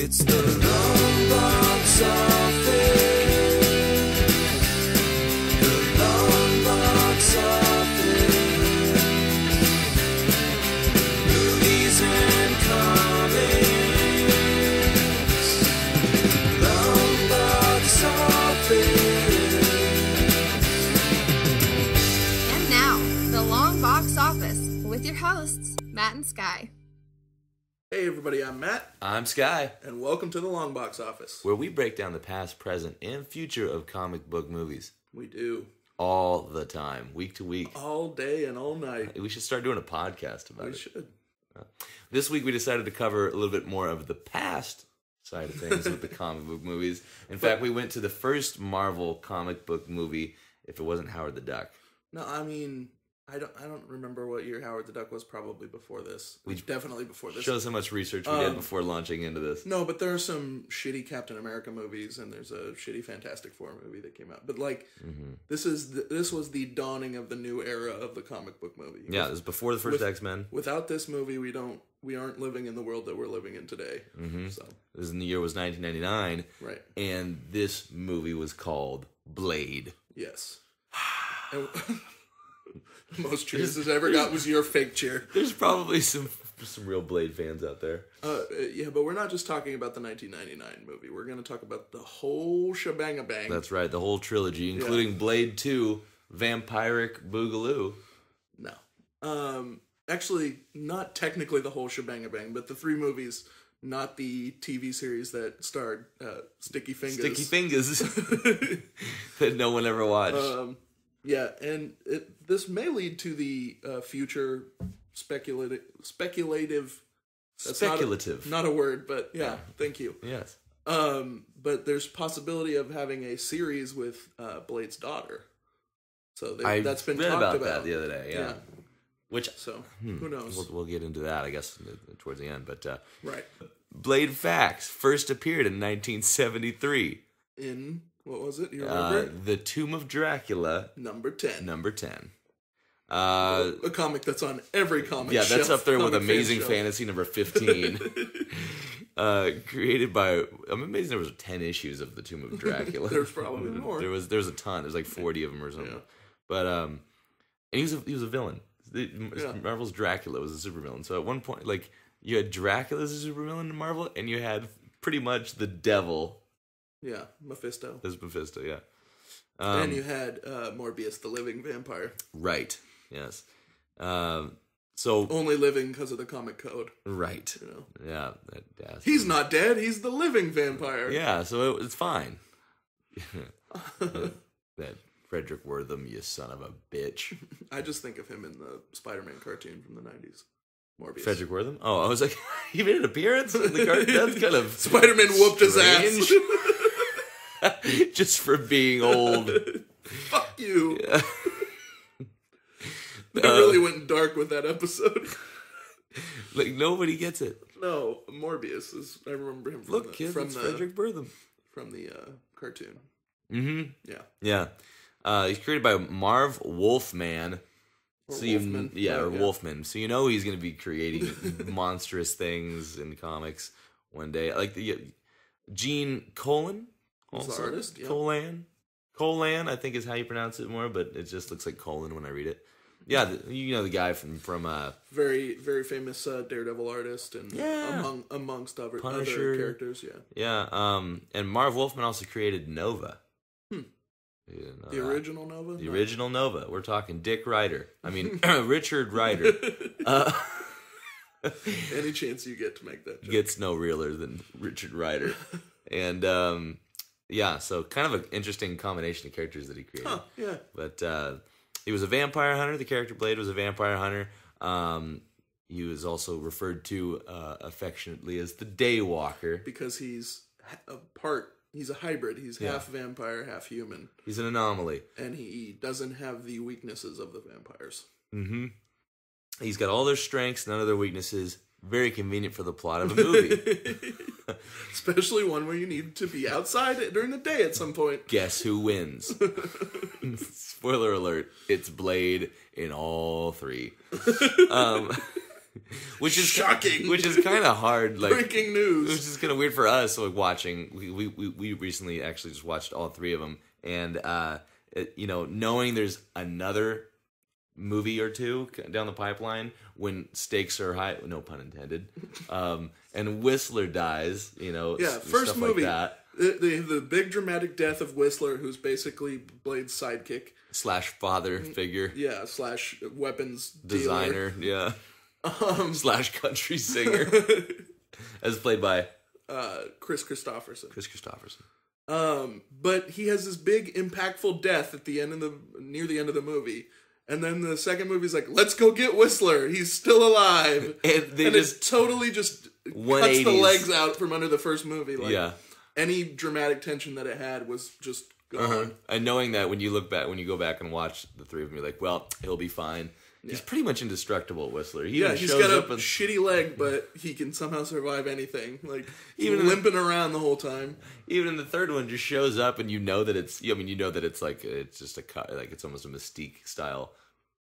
It's the Longbox Office. The Longbox Office. Movies and comics. Longbox Office. And now, the Longbox Office with your hosts, Matt and Sky. Hey everybody, I'm Matt. I'm Sky, And welcome to the Longbox Office. where we break down the past, present, and future of comic book movies. We do. All the time, week to week. All day and all night. We should start doing a podcast about We it. should. This week we decided to cover a little bit more of the past side of things with the comic book movies. In fact, we went to the first Marvel comic book movie, if it wasn't Howard the Duck. No, I mean, I don't remember what year Howard the Duck was. Probably before this. Definitely before this. Shows how much research we did before launching into this. No, but there are some shitty Captain America movies, and there's a shitty Fantastic Four movie that came out. But like, this was the dawning of the new era of the comic book movie. Yeah, it was before the first X-Men. Without this movie, we aren't living in the world that we're living in today. So This in the year was 1999. right, And this movie was called Blade. yes. And the most cheers has ever got was your fake cheer. There's probably some real Blade fans out there. Yeah, but we're not just talking about the 1999 movie. We're going to talk about the whole shebang-a-bang. That's right, the whole trilogy, including Blade 2, Vampiric Boogaloo. No. Actually, not technically the whole shebang-a-bang, but the three movies, not the TV series that starred Sticky Fingers. Sticky Fingers. That no one ever watched. Yeah, and this may lead to the future speculative. That's Speculative. Not a word, but yeah, thank you. Yes. But there's possibility of having a series with Blade's daughter. So that's been read talked about that the other day, yeah. Which, So who knows? we'll get into that, I guess, towards the end. But Right. Blade Facts first appeared in 1973. In what was it? You remember? The Tomb of Dracula, Number 10. number 10. A comic that's on every comic Yeah, that's shelf, up there with comic fan Amazing shelf. Fantasy number 15. Created by, I'm amazed there was 10 issues of the Tomb of Dracula. There's probably more. There was a ton. There's like 40 of them or something. Yeah. But and he was a villain. Marvel's Dracula was a supervillain. So at one point, like, you had Dracula as a supervillain in Marvel, and you had pretty much the devil Yeah, Mephisto. as Mephisto. Yeah. And you had Morbius, the living vampire. Right. Yes. So Only living because of the comic code. right. You know, Yeah. he's not dead. He's the living vampire. Yeah. So it's fine. That Frederick Wortham, you son of a bitch. I just think of him in the Spider-Man cartoon from the 90s. Morbius. Frederick Wortham? Oh, I was like, he made an appearance in the cartoon? That's kind of Spider-Man whooped his ass. strange. Just for being old. Fuck you. Yeah. They really went dark with that episode. Like, nobody gets it. No, Morbius is. I remember him from Look, the, kids, from it's the Frederick Wortham. from the cartoon. Mm-hmm. Yeah. Yeah. He's created by Marv Wolfman. Or Or Wolfman. Wolfman. So you know he's going to be creating monstrous things in comics one day. Like Gene Colan, Who's the also. artist? Yeah. Colan, I think is how you pronounce it more, but it just looks like Colon when I read it. Yeah, you know the guy from Very, very famous Daredevil artist, and amongst other Punisher. characters. Yeah. yeah. And Marv Wolfman also created Nova. You didn't know The that. original Nova. The original Nova. We're talking Dick Ryder. I mean, Richard Ryder. Any chance you get to make that joke. Gets no realer than Richard Ryder. And, yeah, so kind of an interesting combination of characters that he created. Huh, yeah. But he was a vampire hunter. The character Blade was a vampire hunter. He was also referred to affectionately as the Daywalker. Because he's he's a hybrid. He's half vampire, half human. He's an anomaly. And he doesn't have the weaknesses of the vampires. Mm-hmm. He's got all their strengths, none of their weaknesses. Very convenient for the plot of a movie. Especially one where you need to be outside during the day at some point. Guess who wins? Spoiler alert, it's Blade in all three. which is shocking. Which is kind of hard. Like breaking news. Which is kind of weird for us. Like watching, we recently actually just watched all three of them, and knowing there's another movie or two down the pipeline when stakes are high, no pun intended, and Whistler dies, first stuff movie, like that. The big dramatic death of Whistler, who's basically Blade's sidekick / father figure, / weapons designer, dealer. / country singer, as played by Chris Christopherson. But he has this big impactful death at the end near the end of the movie. And then the second movie's like, let's go get Whistler. He's still alive. And it totally just cuts the legs out from under the first movie. Like, any dramatic tension that it had was just gone. And knowing that when you go back and watch the three of them, you're like, well, he'll be fine. He's pretty much indestructible, Whistler. He's got a shitty leg, but he can somehow survive anything. Like, even limping around the whole time. Even in the third one, just shows up, and you know that it's like it's just it's almost a Mystique style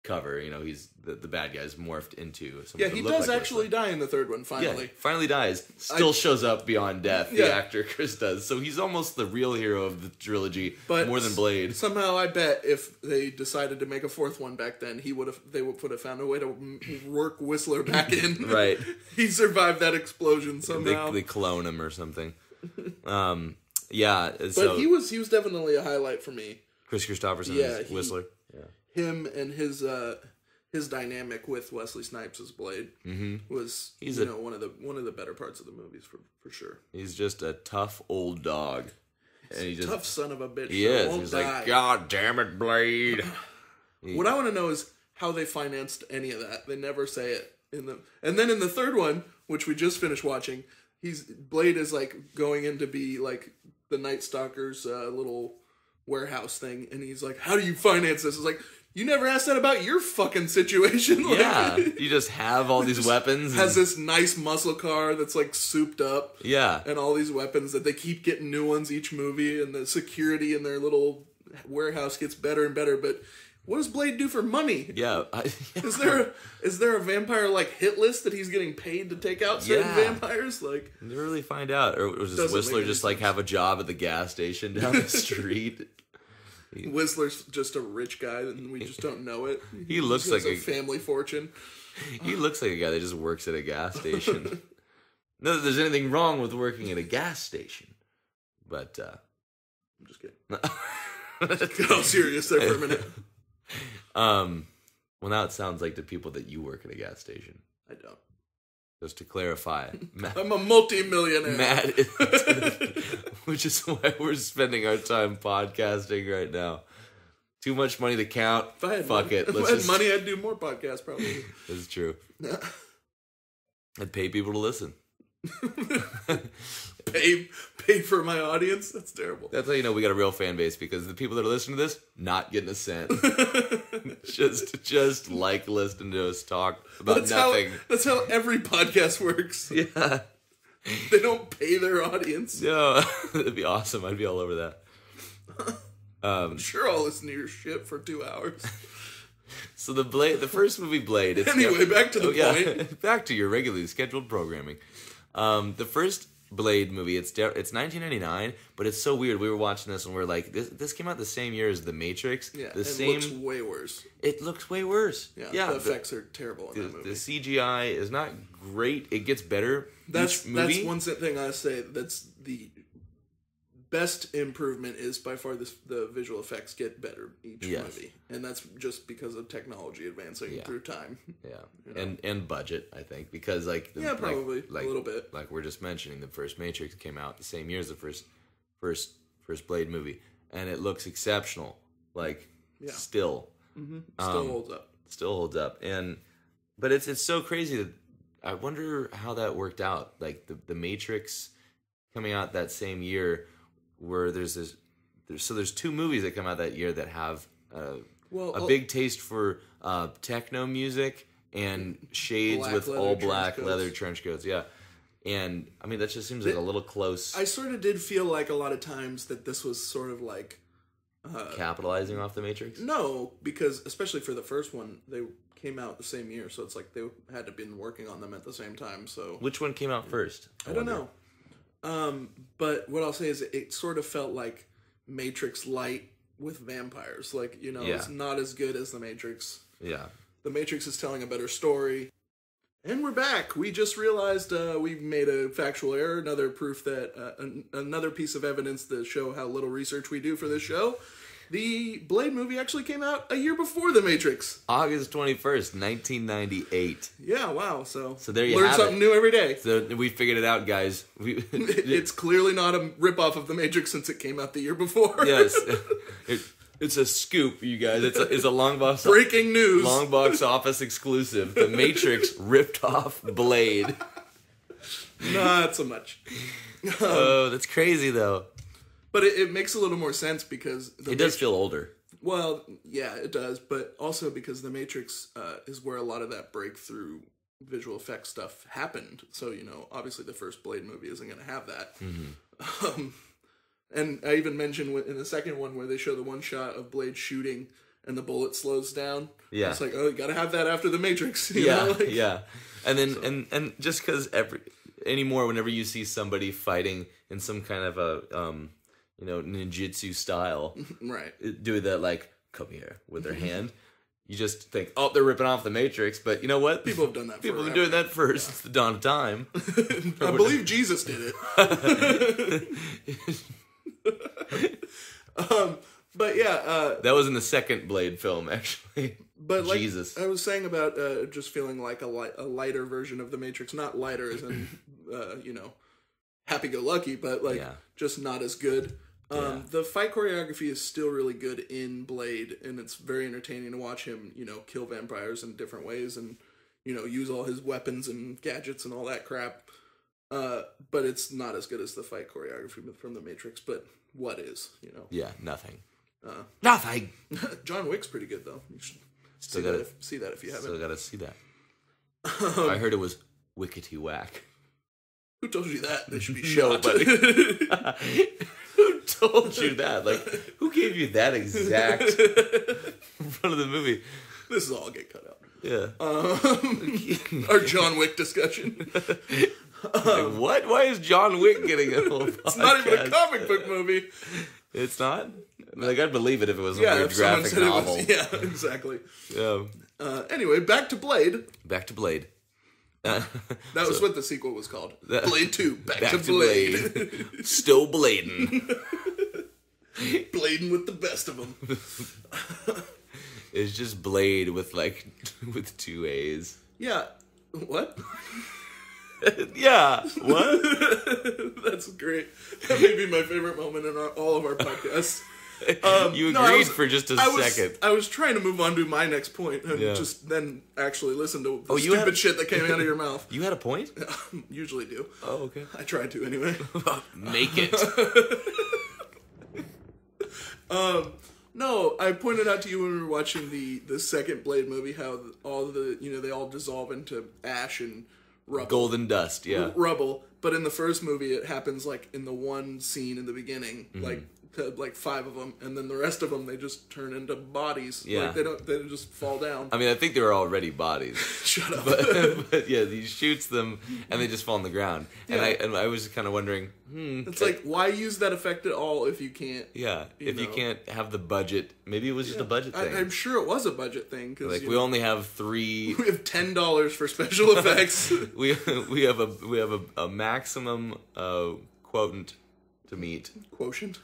cover. He's the bad guy's morphed into something. Yeah, he does actually die in the third one. Finally, finally dies. Still shows up beyond death. The actor Chris does. So he's almost the real hero of the trilogy, but more than Blade. Somehow, I bet if they decided to make a fourth one back then, they would have found a way to work Whistler back in. Right, he survived that explosion somehow. They clone him or something. But he was definitely a highlight for me. Chris Christopherson as Whistler. Him and his dynamic with Wesley Snipes as Blade was one of the better parts of the movies for sure. He's just a tough old dog. He's a tough son of a bitch. He is. He's like, God damn it, Blade. What I want to know is how they financed any of that. They never say it and then in the third one, which we just finished watching, Blade is like going in to be like the Night Stalker's little warehouse thing, and he's like, how do you finance this? It's like, you never asked that about your fucking situation. You just have all these weapons. Has this nice muscle car that's like souped up. Yeah. And all these weapons that they keep getting new ones each movie, and the security in their little warehouse gets better and better, but what does Blade do for money? Yeah. Is there a vampire like hit list that he's getting paid to take out certain vampires? Like, you never really find out. Or does Whistler just like have a job at the gas station down the street? Whistler's just a rich guy, and we just don't know it. He looks like a family fortune. He looks like a guy that just works at a gas station. Not that there's anything wrong with working at a gas station, but I'm just kidding. Get all serious there for a minute. Well, now it sounds like to people that you work at a gas station. I don't. Just to clarify, I'm a multi-millionaire. Matt, which is why we're spending our time podcasting right now. Too much money to count. If I had Fuck money, it. If I had money, I'd do more podcasts probably. This is true. I'd pay people to listen. Pay for my audience? That's terrible. That's how you know we got a real fan base, because the people that are listening to this, not getting a cent. just like listening to us talk about nothing. That's how every podcast works. Yeah. They don't pay their audience. No, that'd be awesome. I'd be all over that. I'm sure I'll listen to your shit for 2 hours. So the first movie Blade. Anyway, back to the point. Back to your regularly scheduled programming. The first Blade movie, it's 1999, but it's so weird. We were watching this and we're like, this came out the same year as The Matrix. Yeah, it looks way worse. It looks way worse. Yeah, the effects are terrible in that movie. The CGI is not great. It gets better. That's one thing I say. That's the best improvement is by far the visual effects get better each movie, and that's just because of technology advancing through time. Yeah, and budget, I think, because probably a little bit. Like we're just mentioning, the first Matrix came out the same year as the first Blade movie, and it looks exceptional. Still, still holds up. Still holds up, but it's so crazy that I wonder how that worked out. Like the Matrix coming out that same year. Where there's two movies that come out that year that have a big taste for techno music and shades with all black leather trench coats. Yeah, and I mean that just seems like a little close. I sort of did feel like a lot of times that this was sort of like capitalizing off the Matrix? No, because especially for the first one, they came out the same year, so it's like they had to been working on them at the same time. So Which one came out first? I don't know. But what I'll say is it sort of felt like Matrix Light with vampires. Like, you know, it's not as good as the Matrix. Yeah. The Matrix is telling a better story. And we're back. We just realized we've made a factual error. Another proof that, another piece of evidence to show how little research we do for this show. The Blade movie actually came out a year before The Matrix. August 21st, 1998. Yeah, wow. So there you learn have something it. new every day. So we figured it out, guys. It's clearly not a ripoff of The Matrix since it came out the year before. Yes. It's a scoop, you guys. It's a Longbox Breaking news. Longbox Office exclusive. The Matrix ripped off Blade. Not so much. Oh, that's crazy though. But it makes a little more sense because... It does feel older. Well, yeah, it does. But also because The Matrix is where a lot of that breakthrough visual effects stuff happened. So, you know, obviously the first Blade movie isn't going to have that. Mm-hmm. And I even mentioned in the second one where they show the one shot of Blade shooting and the bullet slows down. Yeah. It's like, oh, you got to have that after The Matrix. You Yeah, know? Like, yeah. And then and just because anymore, whenever you see somebody fighting in some kind of a ninjutsu style, right. doing that like come here with their hand, you just think, oh, they're ripping off the Matrix. But you know what? People have done that. People have been doing that first since the dawn of time. I believe Jesus did it. But yeah, that was in the second Blade film, actually. but like Jesus. I was saying about just feeling like a lighter version of the Matrix, not lighter as in happy-go-lucky, but like just not as good. The fight choreography is still really good in Blade, and it's very entertaining to watch him, kill vampires in different ways, and use all his weapons and gadgets and all that crap. But it's not as good as the fight choreography from the Matrix. But what is, Yeah, nothing. Nothing. John Wick's pretty good though. You should Still see that if you haven't. Still gotta see that. I heard it was wickety whack. Who told you that? They should be shot. Nobody. Who told you that? Like, who gave you that exact in front of the movie? This is all get cut out. Yeah. Our John Wick discussion. Like, what? Why is John Wick getting a whole podcast? It's not even a comic book movie. It's not? Like, I'd believe it if it was a Yeah, weird if someone graphic said novel. it was. Yeah, exactly. Yeah. Anyway, back to Blade. Back to Blade. That was what the sequel was called. That- Blade 2, Back to Blade. Still blading. Blading with the best of them. It's just Blade with two A's. Yeah. What? Yeah. What? That's great. That may be my favorite moment in all of our podcasts. You No, I agreed was- for just a I was, second. I was trying to move on to my next point and Yeah. just then actually listen to the you stupid had- shit that came out of your mouth. You had a point? Usually do. Oh, okay. I tried to anyway. Make it. No, I pointed out to you when we were watching the second Blade movie how all the they all dissolve into ash and rubble. Golden dust, yeah. Rubble. But in the first movie, it happens like in the one scene in the beginning, Mm-hmm. like 5 of them, and then the rest of them they just turn into bodies. Yeah. Like they don't just fall down. I mean, I think they were already bodies. Shut up. But yeah, he shoots them and they just fall on the ground. And Yeah. I was kind of wondering, It's like, why use that effect at all if you can't? yeah, if you know. can't have the budget, maybe it was just a budget thing. I'm sure it was a budget thing because Like, we only have 3. we have $10 for special effects. we have a maximum quotient to meet. Quotient.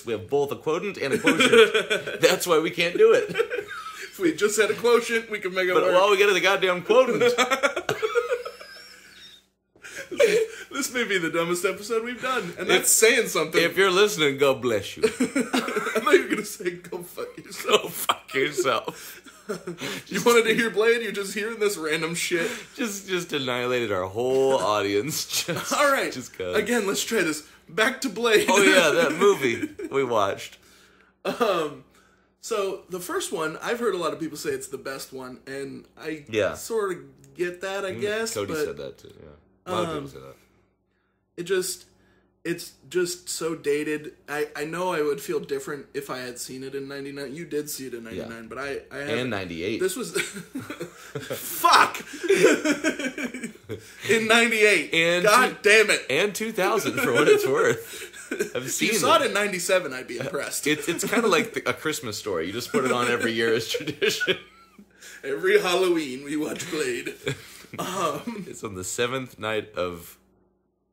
We have both a quotient and a quotient. That's why we can't do it. If we just had a quotient, we could make it But work. while we get to the goddamn quotient, This may be the dumbest episode we've done, and that's saying something. if you're listening, God bless you. I thought you were gonna say, "Go fuck yourself." Go fuck yourself. You wanted to hear Blade? You're just hearing this random shit. Just annihilated our whole audience. Just, All right. Just 'cause. Again, let's try this. Back to Blade. Oh yeah, that movie we watched. So the first one, I've heard a lot of people say it's the best one, and I Yeah. sort of get that, I guess. Cody but said that too. Yeah, a lot of people say that. it just it's just so dated. I know I would feel different if I had seen it in 99. You did see it in 99, but I haven't. And 98. This was... Fuck! In 98. And God damn it. And 2000, for what it's worth. I've If seen you saw it in 97, I'd be impressed. It's kind of like a Christmas story. You just put it on every year as tradition. Every Halloween, we watch Blade. It's on the 7th night of...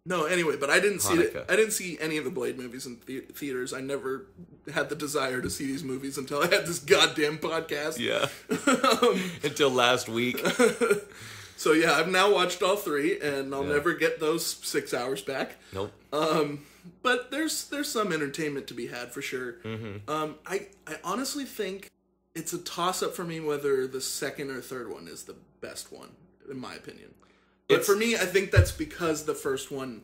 No, anyway, but I didn't see it. Hanukkah. I didn't see any of the Blade movies in theaters. I never had the desire to see these movies until I had this goddamn podcast. Yeah. Until last week. So yeah, I've now watched all 3, and I'll never get those 6 hours back. Nope. But there's some entertainment to be had for sure. Mm-hmm. I honestly think it's a toss up for me whether the second or third one is the best one, in my opinion. But for me, I think that's because the first one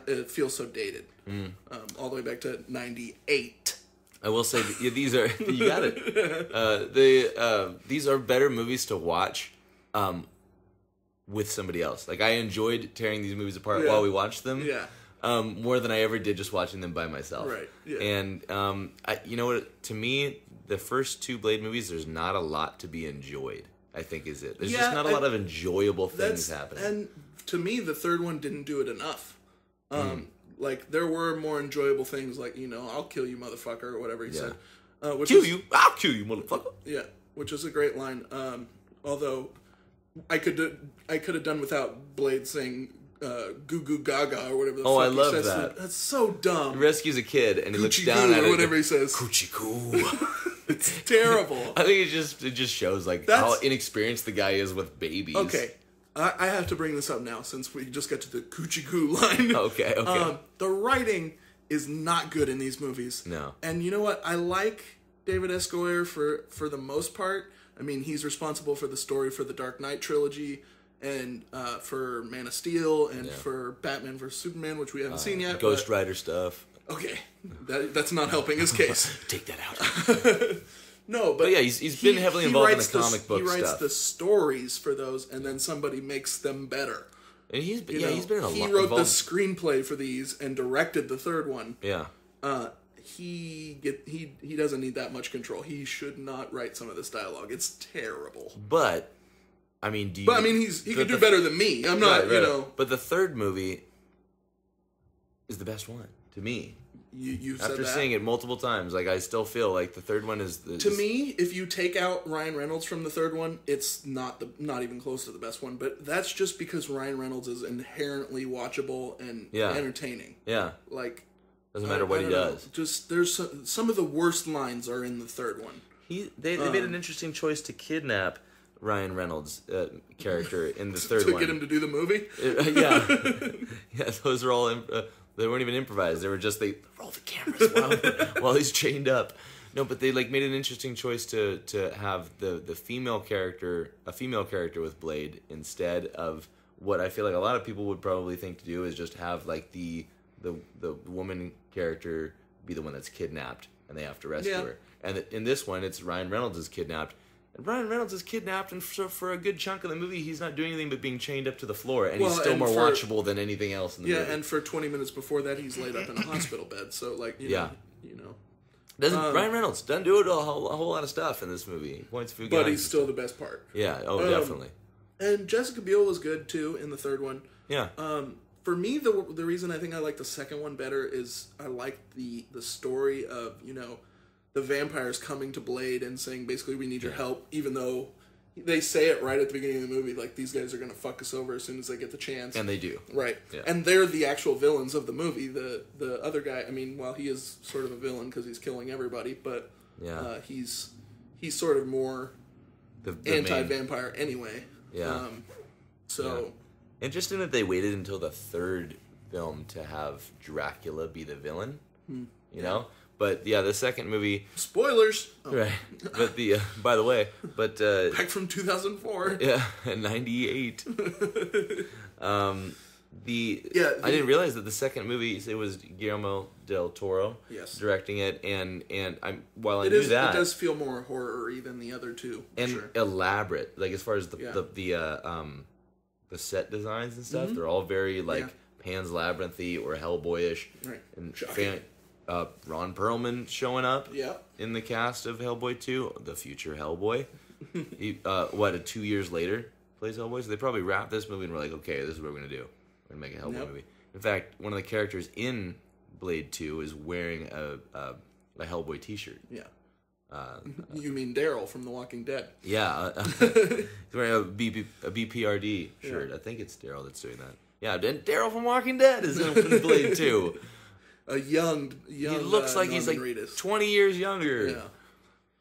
it feels so dated, all the way back to 98. I will say these are you got it. These are better movies to watch with somebody else. Like I enjoyed tearing these movies apart while we watched them. Yeah. More than I ever did just watching them by myself. Right. Yeah. And you know what? To me, the first 2 Blade movies, there's not a lot to be enjoyed. I think is it. There's just not a lot of enjoyable things happening. And to me, the third one didn't do it enough. Like there were more enjoyable things, like I'll kill you, motherfucker, or whatever he said. I'll kill you, motherfucker. Yeah, which is a great line. Although I could have done without Blade saying "goo goo gaga" or whatever. I he love says. that. That's so dumb. He rescues a kid and he looks Coochie down goo, at it. or whatever he says. Coochie coo. It's terrible. I think it just shows like how inexperienced the guy is with babies. Okay, I have to bring this up now since we just got to the coochie goo line. Okay. The writing is not good in these movies. No. And you know what? I like David S. Goyer for the most part. I mean, he's responsible for the story for the Dark Knight trilogy and for Man of Steel and for Batman vs. Superman, which we haven't seen yet. Ghost Rider stuff. Okay, that's not helping his case. Take that out. No, but yeah, he's been heavily involved in the comic book stuff. He writes the stories for those, and then somebody makes them better. And he's been in a lot. He wrote the screenplay for these and directed the third one. Yeah. He doesn't need that much control. He should not write some of this dialogue. It's terrible. But I mean, he could do better than me. I'm not, But the third movie is the best one to me. You said that. After seeing it multiple times, like I still feel like the third one is to me, if you take out Ryan Reynolds from the third one, it's not even close to the best one. But that's just because Ryan Reynolds is inherently watchable and entertaining. Yeah, like doesn't matter what he does. Just there's some of the worst lines are in the third one. They made an interesting choice to kidnap Ryan Reynolds' character in the third one to get him to do the movie. Yeah, those are all. They weren't even improvised. They were just they roll the cameras while he's chained up. No, but they made an interesting choice to have the female character, a female character with Blade instead of what I feel like a lot of people would probably think to do is just have like the woman character be the one that's kidnapped and they have to rescue her. And in this one, it's Ryan Reynolds is kidnapped. And Ryan Reynolds is kidnapped, and so for a good chunk of the movie, he's not doing anything but being chained up to the floor, and he's still more watchable than anything else in the movie. Yeah, and for 20 minutes before that, he's laid up in a hospital bed. So, like, you know. Ryan Reynolds doesn't do a whole lot of stuff in this movie. He points food but he's still the best part. Yeah, definitely. And Jessica Biel was good, too, in the third one. Yeah. For me, the reason I think I like the second one better is I like the story of, the vampires coming to Blade and saying, basically, we need your help, even though they say it right at the beginning of the movie, like, these guys are going to fuck us over as soon as they get the chance. And they do. Right. Yeah. And they're the actual villains of the movie. The other guy, I mean, while he is sort of a villain because he's killing everybody, but he's sort of more the anti-vampire anyway. Yeah. Interesting that they waited until the third film to have Dracula be the villain, you know? But the second movie. Spoilers. Right. But by the way, back from 2004. Yeah, 98. I didn't realize that the second movie it was Guillermo del Toro directing it, and while I knew that it does feel more horror-y than the other two, and elaborate. Like as far as the set designs and stuff, they're all very Pan's Labyrinthy or Hellboyish. Right. And Shocking. Ron Perlman showing up Yeah. in the cast of Hellboy 2, the future Hellboy. He, 2 years later plays Hellboy? So they probably wrapped this movie and were like, okay, this is what we're going to do. We're going to make a Hellboy movie. In fact, one of the characters in Blade 2 is wearing a Hellboy t-shirt. Yeah. You mean Daryl from The Walking Dead? Yeah. He's wearing a BPRD shirt. Yeah. I think it's Daryl that's doing that. Yeah, Daryl from Walking Dead is in Blade 2. A young. He looks like he's like Norman Reedus. 20 years younger. Yeah.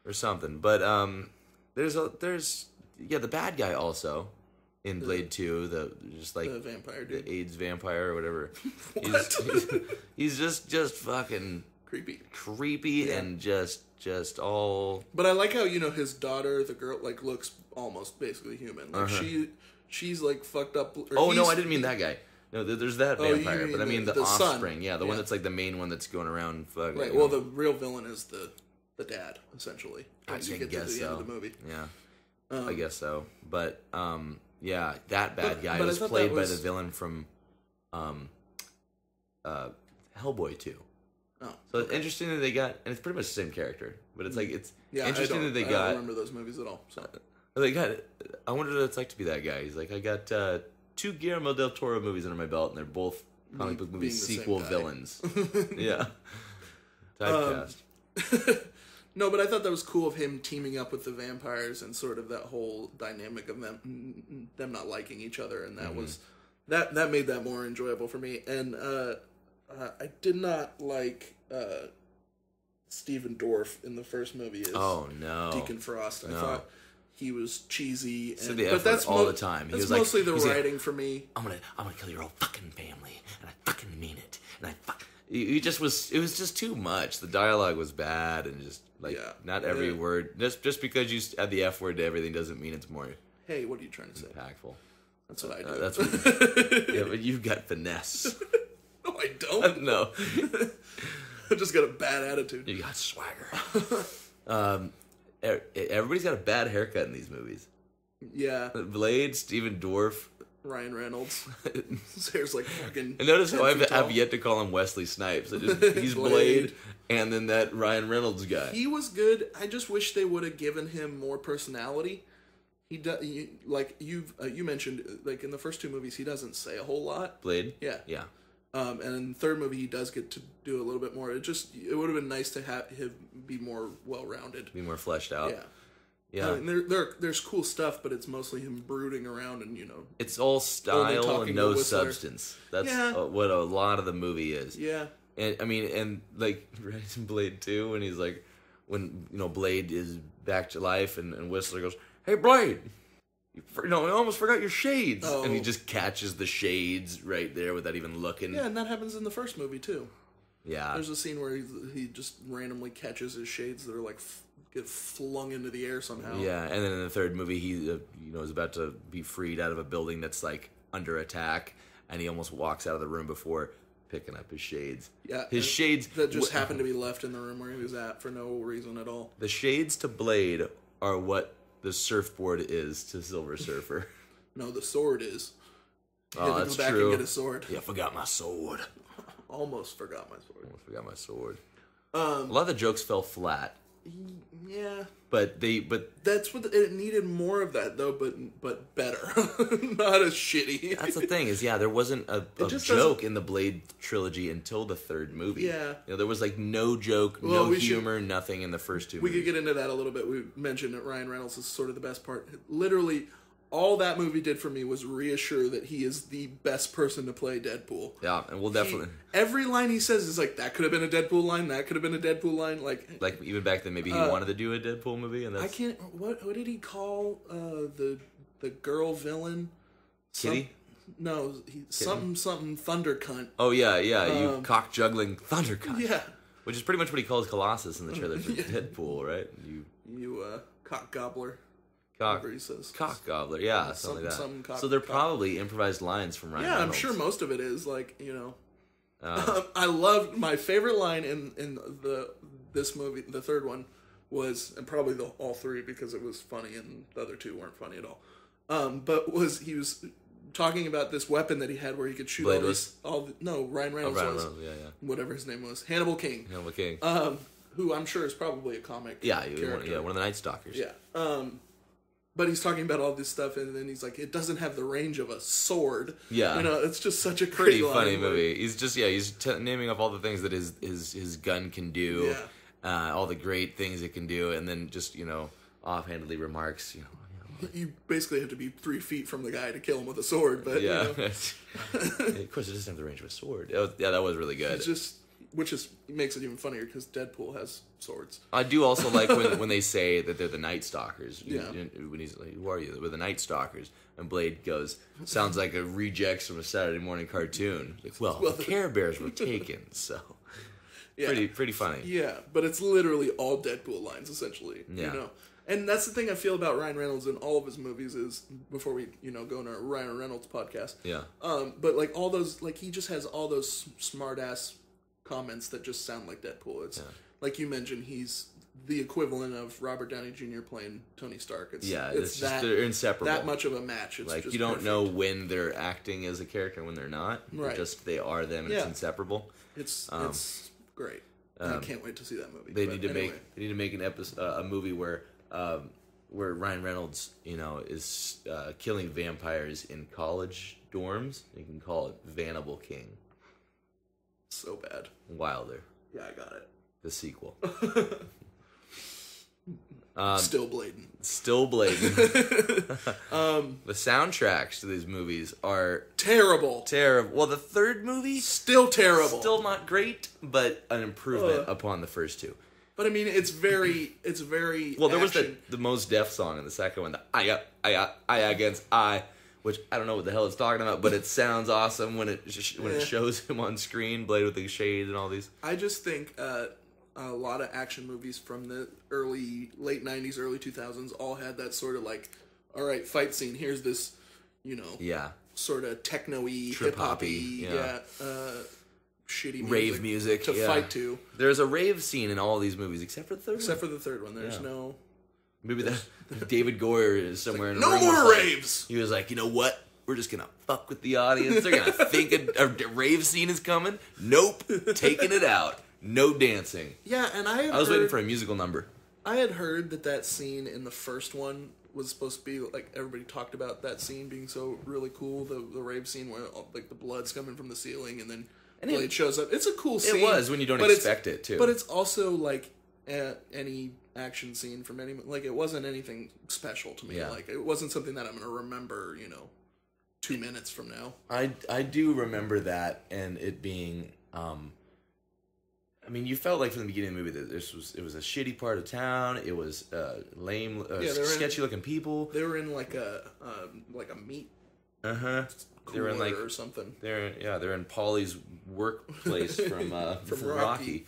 Or something. But there's the bad guy also in Blade 2, the vampire dude. the AIDS vampire or whatever. What? He's just fucking creepy and just all. But I like how his daughter, the girl, like looks almost basically human. Like she's like fucked up. Oh no, I didn't mean that guy. No, there's that Oh, you vampire, mean but I mean the son. offspring. Yeah, the one that's like the main one that's going around. Fucking, Right. Well, the real villain is the dad, essentially. I Once you get to the end of the movie. Yeah, I guess so. But yeah, that bad guy but I was thought played that by was- the villain from Hellboy 2. Oh. So it's interesting that they got, and it's pretty much the same character, but it's like it's Yeah, interesting that they I got. don't remember those movies at all. So. They got. I wonder what it's like to be that guy. He's like, I got 2 Guillermo del Toro movies under my belt, and they're both comic book movie being the same sequel guy. villains. Yeah, typecast. No, but I thought that was cool of him teaming up with the vampires and sort of that whole dynamic of them not liking each other, and that was that made that more enjoyable for me. And I did not like Stephen Dorff in the first movie as Oh no, Deacon Frost. I No. thought he was cheesy, and, Said the F but word that's all the time. He That's was like- mostly the he's like, writing for me. I'm gonna kill your whole fucking family, and I fucking mean it, and I fuck. He just was. It was just too much. The dialogue was bad, and just like Yeah. not every Yeah. word. Just because you add the F word to everything doesn't mean it's more Hey, what are you trying to say? impactful. That's what I do. That's what, yeah, but you've got finesse. No, I don't. No, I just got a bad attitude. you got swagger. Everybody's got a bad haircut in these movies. Yeah, Blade, Stephen Dorff. Ryan Reynolds. His hair's like fucking. And notice how 10 feet I've tall. yet to call him Wesley Snipes. He's Blade, Blade. and then that Ryan Reynolds guy. He was good. I just wish they would have given him more personality. He does, like you mentioned, like in the first 2 movies, he doesn't say a whole lot. Blade? Yeah. Yeah. And in the third movie, he does get to do a little bit more. It would have been nice to have him be more well-rounded. Be more fleshed out. Yeah. Yeah. I mean, there's cool stuff, but it's mostly him brooding around and It's all style talking and to no Whistler. substance. That's Yeah. what a lot of the movie is. yeah. And I mean, and like right in Blade 2, when he's like, when Blade is back to life, and Whistler goes, "Hey Blade, you almost forgot your shades," Oh. and he just catches the shades right there without even looking. Yeah, and that happens in the first movie too. Yeah. There's a scene where he just randomly catches his shades that are like get flung into the air somehow. Yeah, and then in the third movie, he is about to be freed out of a building that's like under attack, and he almost walks out of the room before picking up his shades. Yeah, his shades that just happened to be left in the room where he was at for no reason at all. The shades to Blade are what the surfboard is to Silver Surfer. No, the sword is. He Oh, had to that's go back true. and get a sword. Yeah, I forgot my sword. Almost forgot my sword. Almost forgot my sword. A lot of the jokes fell flat, Yeah, but that's what it needed more of that though, but better, not as shitty. that's the thing is, there wasn't a just joke in the Blade trilogy until the third movie. Yeah. There was like no joke, Well, no we should- humor, nothing in the first 2 We movies. could get into that a little bit. We mentioned that Ryan Reynolds is sort of the best part. Literally, all that movie did for me was reassure that he is the best person to play Deadpool. Yeah, and we'll definitely Every line he says is like, that could have been a Deadpool line, that could have been a Deadpool line. Like even back then maybe he wanted to do a Deadpool movie, and I that's can't. What did he call the girl villain? Kitty. No, something thunder cunt. Oh yeah, you cock juggling thundercut. Yeah, Which is pretty much what he calls Colossus in the trailer for Deadpool, right? you cock gobbler. Cock, Whatever he says. cock gobbler, yeah, something like that. some cock- So they're cock. probably improvised lines from Ryan Yeah, I'm Reynolds. sure most of it is like I loved my favorite line in this movie. The third one was, and probably all 3 because it was funny, and the other 2 weren't funny at all. But he was talking about this weapon that he had where he could shoot Blade Ryan Reynolds Ryan was. Reynolds, yeah. Whatever his name was. Hannibal King. Hannibal King. Who I'm sure is probably a comic character. One of the Night Stalkers. Yeah. But he's talking about all this stuff, and then he's like, it doesn't have the range of a sword. Yeah. It's just such a Pretty great funny line. movie. He's just, naming off all the things that his gun can do, all the great things it can do, and then just, offhandedly remarks, You basically have to be 3 feet from the guy to kill him with a sword, but, yeah. Of course, it doesn't have the range of a sword. That was really good. it's just, makes it even funnier because Deadpool has swords. I do also like when they say that they're the Night Stalkers. Yeah. When he's like, who are you? We're the Night Stalkers. And Blade goes, sounds like a rejects from a Saturday morning cartoon. Like, well, the Care Bears were taken, so. Yeah. Pretty funny. Yeah, but it's literally all Deadpool lines, essentially. Yeah. And that's the thing I feel about Ryan Reynolds in all of his movies is, before we, go on our Ryan Reynolds podcast. Yeah. But, like, all those, like, he just has all those smart-ass comments that just sound like Deadpool. It's, like you mentioned, he's the equivalent of Robert Downey Jr. playing Tony Stark. It's just, that, they're inseparable. that much of a match. It's like, just you don't perfect. know when they're acting as a character and when they're not. Right. They are them, and it's inseparable. It's great. I can't wait to see that movie. They need to make an episode, a movie where Ryan Reynolds, is killing vampires in college dorms. You can call it Hannibal King. So bad. Wilder. Yeah, I got it. The sequel. Still blading. Still blading. The soundtracks to these movies are Terrible. Well, the third movie, Still terrible. still not great, but an improvement upon the first two. But I mean, it's very. Well, there was action. the Mos Def song in the second one, the I against I, which I don't know what the hell it's talking about, but it sounds awesome when it shows him on screen, Blade with the shades and all these. I just think a lot of action movies from the late 90s, early 2000s all had that sort of like, all right, fight scene. Here's this, sort of techno-y, Trip-hoppy, hip-hoppy, shitty rave music to fight to. There's a rave scene in all these movies except for the third one. Except for the third one. There's no... Maybe that David Goyer is somewhere in the no room. more raves! He was like, you know what? We're just gonna fuck with the audience. They're gonna think a rave scene is coming. Nope. Taking it out. No dancing. Yeah, and I was waiting for a musical number. I had heard that scene in the first one was supposed to be, like, everybody talked about that scene being so really cool, the rave scene where, like, the blood's coming from the ceiling and then Blade shows up. It's a cool scene. It was when you don't expect it, too. But it's also, like, any action scene from any... Like, it wasn't anything special to me. Yeah. Like, it wasn't something that I'm going to remember, 2 minutes from now. I do remember that, and it being... I mean, you felt like from the beginning of the movie that it was a shitty part of town. It was lame, sketchy looking people. They were in like a meat cooler they were in like or something. They're in Paulie's workplace from Rocky.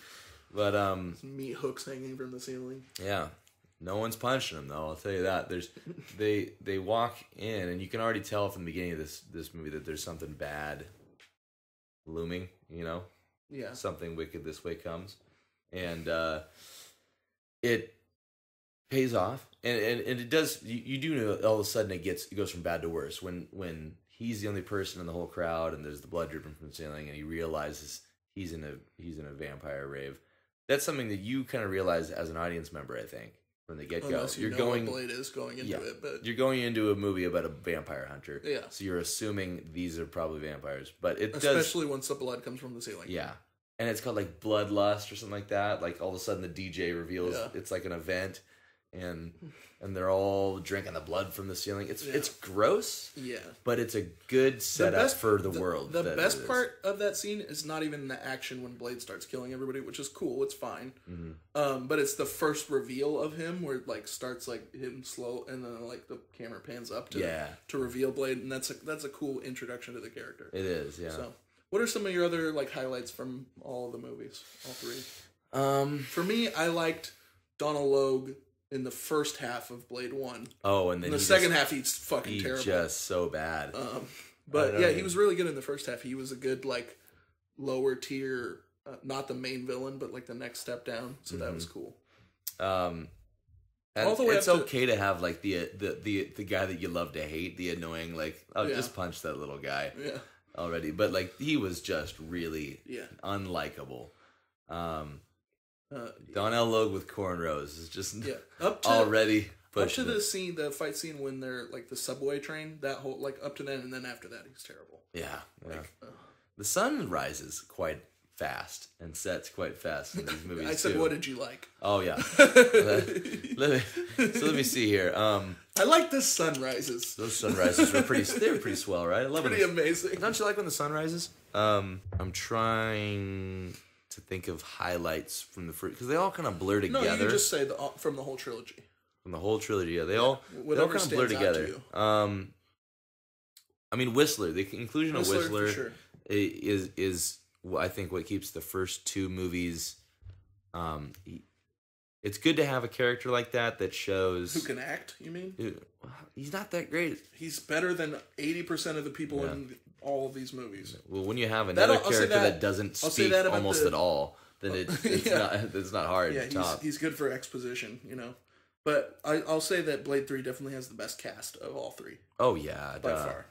But meat hooks hanging from the ceiling. Yeah, no one's punching them though. I'll tell you that. They walk in, and you can already tell from the beginning of this movie that there's something bad looming. Yeah. Something wicked this way comes. And it pays off. And it does, you do know all of a sudden it goes from bad to worse. When he's the only person in the whole crowd and there's the blood dripping from the ceiling and he realizes he's in a vampire rave. That's something that you kind of realize as an audience member, I think, from the get-go. Unless you know what Blade is going into it. But you're going into a movie about a vampire hunter. Yeah. So you're assuming these are probably vampires. But especially once the blood comes from the ceiling. Yeah. And it's called like Bloodlust or something like that. Like all of a sudden the DJ reveals it's like an event, and they're all drinking the blood from the ceiling. It's gross. Yeah. But it's a good setup for the world. The best part of that scene is not even the action when Blade starts killing everybody, which is cool. It's fine. Mm-hmm. But it's the first reveal of him where it like starts like him slow, and then like the camera pans up to reveal Blade, and that's a cool introduction to the character. It is. Yeah. So. What are some of your other like highlights from all of the movies? All three. For me, I liked Donald Logue in the first half of Blade 1. Oh, and then in the second half, he's fucking terrible. Just so bad. But yeah, he was really good in the first half. He was a good like lower tier, not the main villain, but like the next step down. So that was cool. All the way it's up to- okay to have like the guy that you love to hate, the annoying just punch that little guy Yeah. already. But like he was just really unlikable. Donnell Logue with cornrows is just already up to pushing it. the fight scene when they're like the subway train, that whole like up to then, and then after that he's terrible. Yeah. The sun rises quite fast and sets quite fast in these movies. I said, too. what did you like? Oh yeah. let me see here. I like the sunrises. Those sunrises were pretty swell, right? I love Pretty it. amazing. Don't you like when the sun rises? I'm trying to think of highlights from the first, because they all kind of blur together. No, you can just say from the whole trilogy. From the whole trilogy, yeah, they all kind of blur stands out together. to you. I mean, Whistler. The inclusion of Whistler for sure. is I think what keeps the first two movies. It's good to have a character like that shows Who can act, you mean? He's not that great. He's better than 80% of the people in all of these movies. Well, when you have another character that doesn't I'll say speak that about almost at all, then it's not hard to top. He's good for exposition, But I'll say that Blade 3 definitely has the best cast of all three. Oh yeah, by far.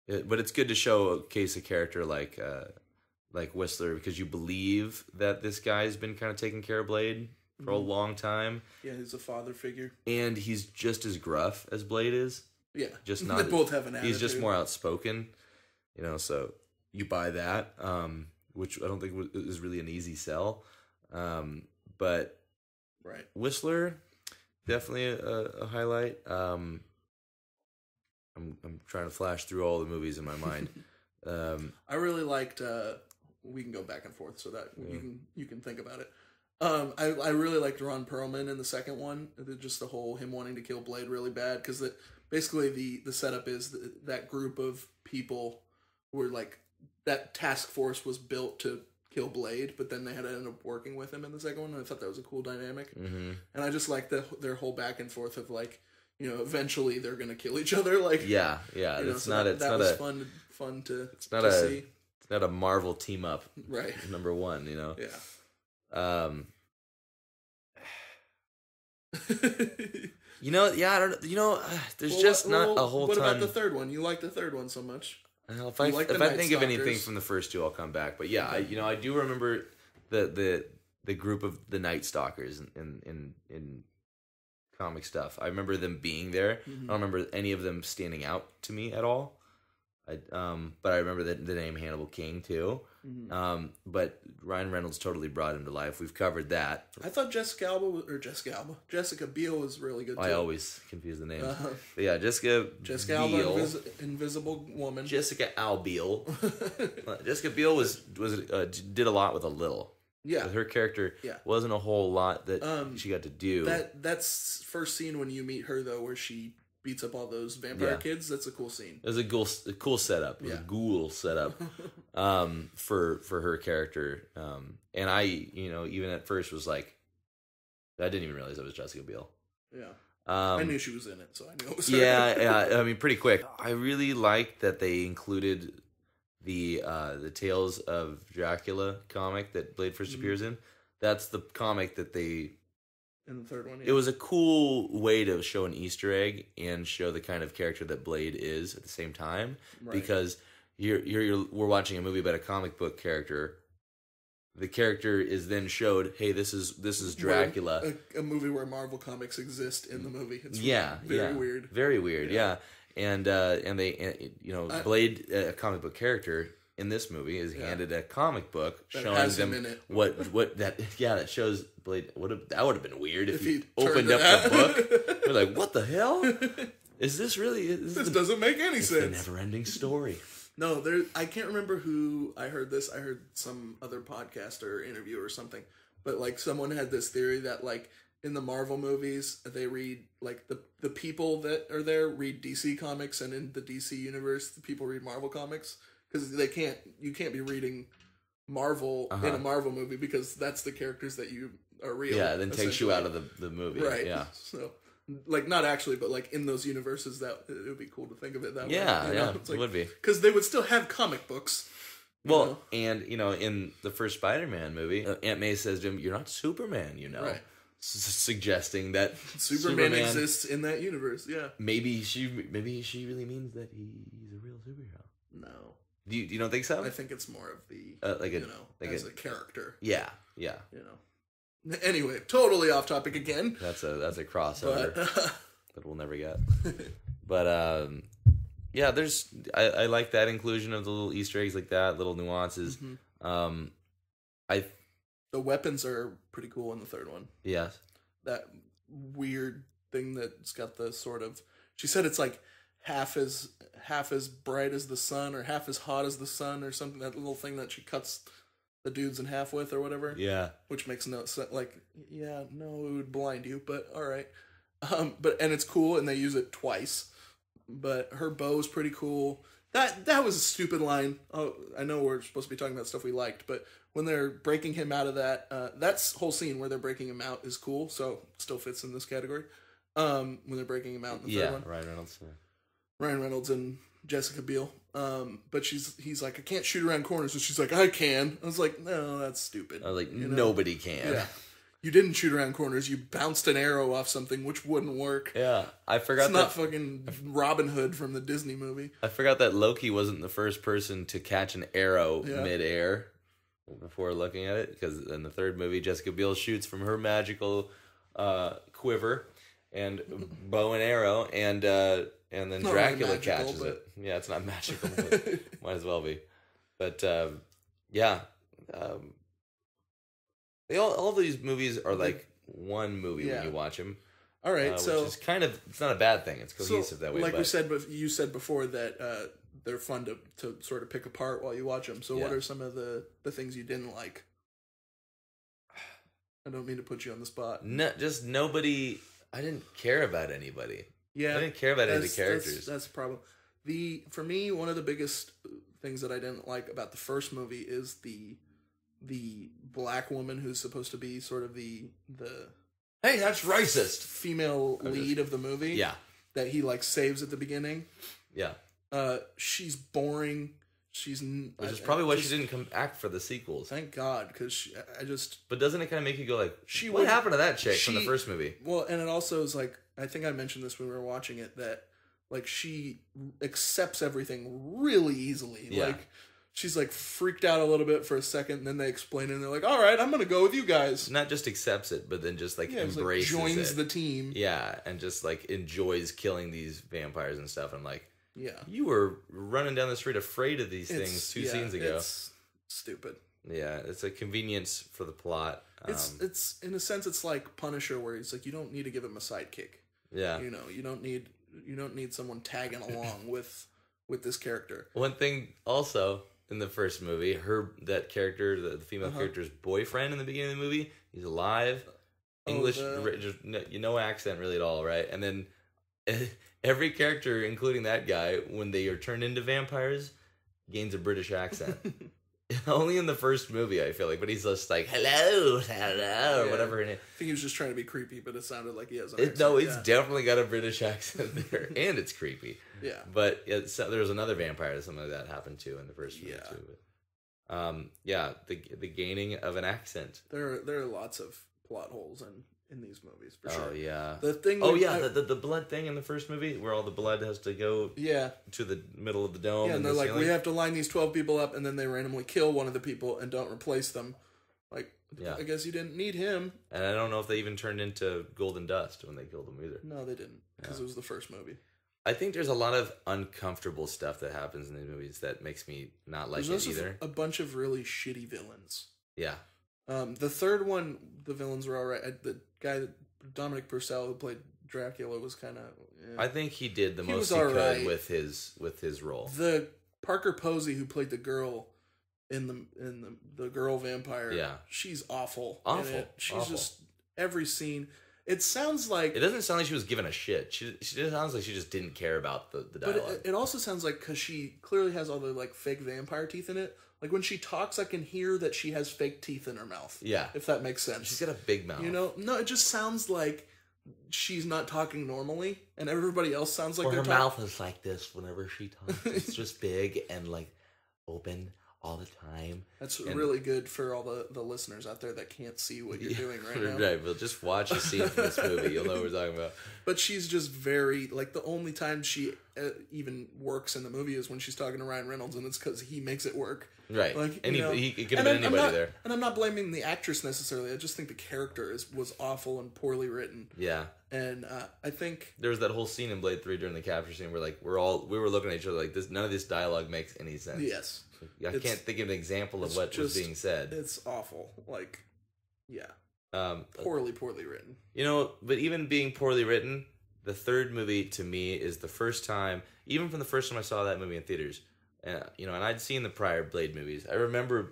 But it's good to showcase a character like Whistler, because you believe that this guy's been kind of taking care of Blade for a long time. Yeah, he's a father figure, and he's just as gruff as Blade is. Yeah, just not. They both have an attitude. He's just more outspoken, so you buy that, which I don't think is really an easy sell. But right, Whistler, definitely a highlight. I'm trying to flash through all the movies in my mind. I really liked. We can go back and forth so that you can think about it. I really liked Ron Perlman in the second one. Just the whole him wanting to kill Blade really bad, because basically the setup is that group of people were like, that task force was built to kill Blade, but then they had to end up working with him in the second one, and I thought that was a cool dynamic. Mm-hmm. And I just like their whole back and forth of like, eventually they're gonna kill each other. Like yeah, it's so not. That it's not was a fun to. It's not to a. see. It's not a Marvel team up. Right. Number one, Yeah. I don't. There's just not a whole ton. What about the third one? You like the third one so much. If I think of anything from the first two, I'll come back. But yeah, okay. I do remember the group of the Night Stalkers in comic stuff. I remember them being there. Mm-hmm. I don't remember any of them standing out to me at all. But I remember the name Hannibal King too. Mm-hmm. But Ryan Reynolds totally brought him to life. We've covered that. I thought Jessica Biel was really good too. I always confuse the names. Yeah, Jessica Alba, Invisible Woman. Jessica Albiel. Jessica Biel was did a lot with a little. Yeah, with her character, wasn't a whole lot that she got to do. That's first scene when you meet her though, where she beats up all those vampire kids. That's a cool scene. It was a cool setup. It was a ghoul setup for her character. And I, even at first was like, I didn't even realize it was Jessica Biel. Yeah. I knew she was in it, so I knew it was her. Yeah. I mean, pretty quick. I really liked that they included the Tales of Dracula comic that Blade first appears in. That's the comic that they. In the third one, It was a cool way to show an Easter egg and show the kind of character that Blade is at the same time, because we're watching a movie about a comic book character. The character is then showed, hey, this is Dracula. A movie where Marvel Comics exist in the movie. It's weird. Very weird, yeah. And Blade, a comic book character in this movie, is handed a comic book that showing them that shows Blade. That would have been weird if he opened up the book. We're like, what the hell? Is this really? This doesn't make any sense. A never-ending story. No, I can't remember who I heard this. I heard some other podcast or interview or something. But like someone had this theory that like in the Marvel movies, they read like the people that are there read DC comics, and in the DC universe, the people read Marvel comics, because you can't be reading Marvel in a Marvel movie, because that's the characters that you are real. Yeah, then takes you out of the movie. Right. Yeah. So like not actually, but like in those universes, that it would be cool to think of it that way. Yeah, It's it would be, because they would still have comic books. And in the first Spider-Man movie, Aunt May says to him, "You're not Superman," Right. suggesting that Superman exists in that universe. Yeah. Maybe she really means that he's a real superhero. No. You don't think so? I think it's more of the as a character. Yeah. You know. Anyway, totally off topic again. That's a crossover that we'll never get. But I like that inclusion of the little Easter eggs like that, little nuances. Mm-hmm. The weapons are pretty cool in the third one. Yes. That weird thing that's got the sort of, she said it's like half as bright as the sun or half as hot as the sun or something. That little thing that she cuts the dudes in half with or whatever. Yeah. Which makes no sense. Like, yeah, no, it would blind you, but all right. And it's cool, and they use it twice. But her bow's pretty cool. That was a stupid line. Oh, I know we're supposed to be talking about stuff we liked, but when they're breaking him out of that whole scene where they're breaking him out is cool, so still fits in this category. When they're breaking him out in the third one. Ryan Reynolds and Jessica Biel. But he's like, I can't shoot around corners, and she's like, I can. I was like, no, that's stupid. I was like, nobody can. Yeah. You didn't shoot around corners. You bounced an arrow off something, which wouldn't work. Yeah, I forgot. It's not fucking Robin Hood from the Disney movie. I forgot that Loki wasn't the first person to catch an arrow midair before looking at it, because in the third movie, Jessica Biel shoots from her magical quiver and bow and arrow, and then Dracula really magical, catches it. Yeah, it's not magical, but might as well be. But yeah. All these movies are like one movie when you watch them. All right, which so is kind of, it's not a bad thing. It's cohesive that way. Like we said, but you said before that they're fun to sort of pick apart while you watch them. So what are some of the things you didn't like? I don't mean to put you on the spot. No, just nobody. I didn't care about anybody. Yeah, I didn't care about any of the characters. That's the problem. For me, one of the biggest things that I didn't like about the first movie is the black woman who's supposed to be sort of the hey, that's racist female lead of the movie. Yeah, that he like saves at the beginning. Yeah, she's boring. Which is probably why she didn't come back for the sequels. Thank God, because I just. But doesn't it kind of make you go like, what happened to that chick from the first movie? Well, and it also is like, I think I mentioned this when we were watching it, that like she accepts everything really easily. Yeah. Like she's like freaked out a little bit for a second, and then they explain it, and they're like, "All right, I'm gonna go with you guys." Not just accepts it, but then just like embraces like joins it. the team. Yeah, and just like enjoys killing these vampires and stuff. I'm like, yeah, you were running down the street afraid of these things two scenes ago. It's stupid. Yeah, it's a convenience for the plot. It's in a sense, it's like Punisher, where he's like, you don't need to give him a sidekick. Yeah, you know, you don't need someone tagging along with this character. One thing also in the first movie, that character, the female character's boyfriend in the beginning of the movie, he's alive, English, just no accent really at all, right? And then every character, including that guy, when they are turned into vampires, gains a British accent. Only in the first movie, I feel like, but he's just like, hello, or whatever her name. I think he was just trying to be creepy, but it sounded like he has an accent. No, he's definitely got a British accent there, and it's creepy. Yeah. But there was another vampire that something like that happened to in the first movie, too. But, the gaining of an accent. There are lots of plot holes in these movies, for sure. Oh, yeah. The thing. The blood thing in the first movie, where all the blood has to go to the middle of the dome. Yeah, and they're like, ceiling. We have to line these 12 people up, and then they randomly kill one of the people and don't replace them. Like, I guess you didn't need him. And I don't know if they even turned into golden dust when they killed him either. No, they didn't, because it was the first movie. I think there's a lot of uncomfortable stuff that happens in these movies that makes me not like it either. A bunch of really shitty villains. Yeah. The third one, the villains were alright. The guy, Dominic Purcell, who played Dracula, was kind of. I think he did the most he could with his role. The Parker Posey, who played the girl in the girl vampire, she's awful. Awful. She's awful. Just every scene. It sounds like... It doesn't sound like she was given a shit. She just sounds like she just didn't care about the dialogue. But it also sounds like, because she clearly has all the like fake vampire teeth in it, like when she talks, I can hear that she has fake teeth in her mouth. Yeah. If that makes sense. She's got a big mouth. You know? No, it just sounds like she's not talking normally, and everybody else sounds like her mouth is like this whenever she talks. It's just big and like open all the time. That's really good for all the listeners out there that can't see what you're doing right now. Right, well, just watch a scene from this movie. You'll know what we're talking about. But she's just very, like, the only time she even works in the movie is when she's talking to Ryan Reynolds, and it's because he makes it work. Right. Like, It could have been anybody there. And I'm not blaming the actress necessarily. I just think the character was awful and poorly written. Yeah. And I think there was that whole scene in Blade 3 during the capture scene where, like, we were looking at each other like, none of this dialogue makes any sense. yes. I can't think of an example of what was being said. It's awful. Like, yeah. Poorly written. You know, but even being poorly written, the third movie to me is the first time, even from the first time I saw that movie in theaters, you know, and I'd seen the prior Blade movies. I remember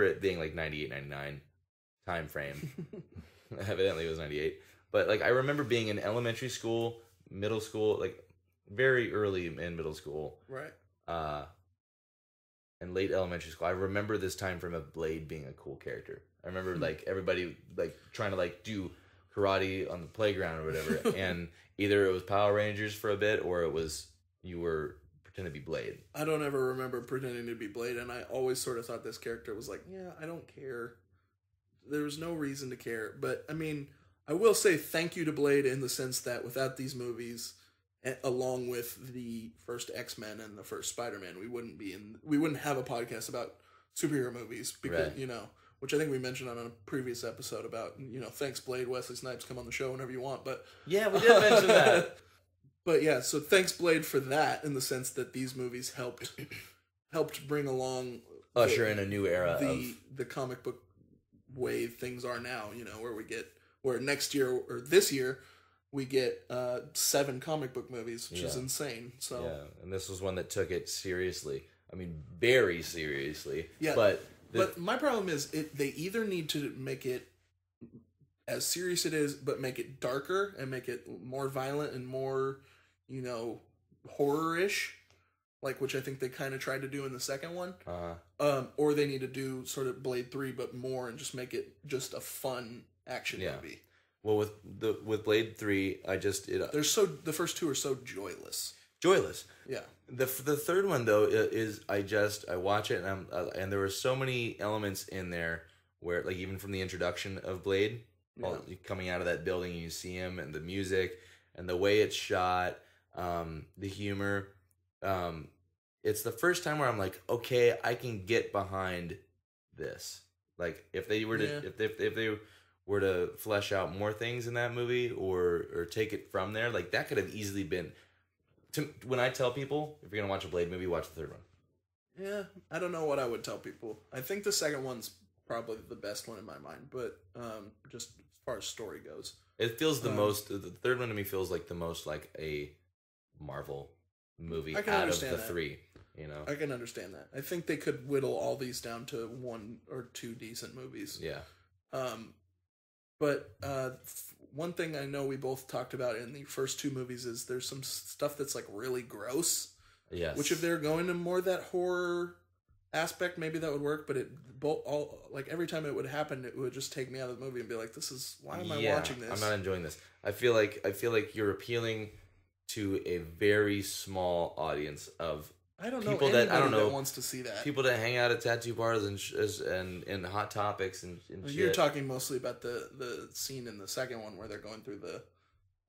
it being like 98, 99 time frame. Evidently it was 98. But, like, I remember being in elementary school, middle school, like, very early in middle school. Right. And late elementary school. I remember this time frame of Blade being a cool character. I remember, like, everybody, like, trying to, like, do karate on the playground or whatever. And either it was Power Rangers for a bit, or it was you were pretending to be Blade. I don't ever remember pretending to be Blade, and I always sort of thought this character was like, yeah, I don't care. There was no reason to care. But, I mean, I will say thank you to Blade in the sense that without these movies, along with the first X-Men and the first Spider-Man, we wouldn't have a podcast about superhero movies because, right. you know, which I think we mentioned on a previous episode about, you know, thanks Blade, Wesley Snipes, come on the show whenever you want, but yeah, we did mention that. But yeah, so thanks Blade for that in the sense that these movies helped bring along usher in a new era the comic book way things are now, you know, where next year or this year we get 7 comic book movies, which is insane. So yeah, and this was one that took it seriously. I mean, very seriously. Yeah, but my problem is they either need to make it as serious it is, but make it darker and make it more violent and more, you know, horror-ish, like which I think they kind of tried to do in the second one. Or they need to do sort of Blade 3, but more and just make it just a fun action movie. Well, with Blade 3, the first 2 are so joyless. Yeah. The third one though is I watch it and there were so many elements in there where, like, even from the introduction of Blade, coming out of that building, you see him and the music and the way it's shot, the humor. It's the first time where I'm like, okay, I can get behind this. Like, if they were to if they were to flesh out more things in that movie or take it from there, like, that could have easily been. When I tell people, if you're gonna watch a Blade movie, watch the third one. Yeah, I don't know what I would tell people. I think the second one's probably the best one in my mind, but just as far as story goes, it feels the most. The third one to me feels like the most like a Marvel movie out of the 3. You know, I can understand that. I think they could whittle all these down to 1 or 2 decent movies. Yeah. But one thing I know we both talked about in the first 2 movies is there's some stuff that's like really gross. Yes. Which if they're going to more that horror aspect, maybe that would work. But every time it would happen, it would just take me out of the movie and be like, why am I watching this? I'm not enjoying this. I feel like you're appealing to a very small audience of people that wants to see that. People that hang out at tattoo bars and Hot Topics and shit. You're talking mostly about the scene in the second one where they're going through the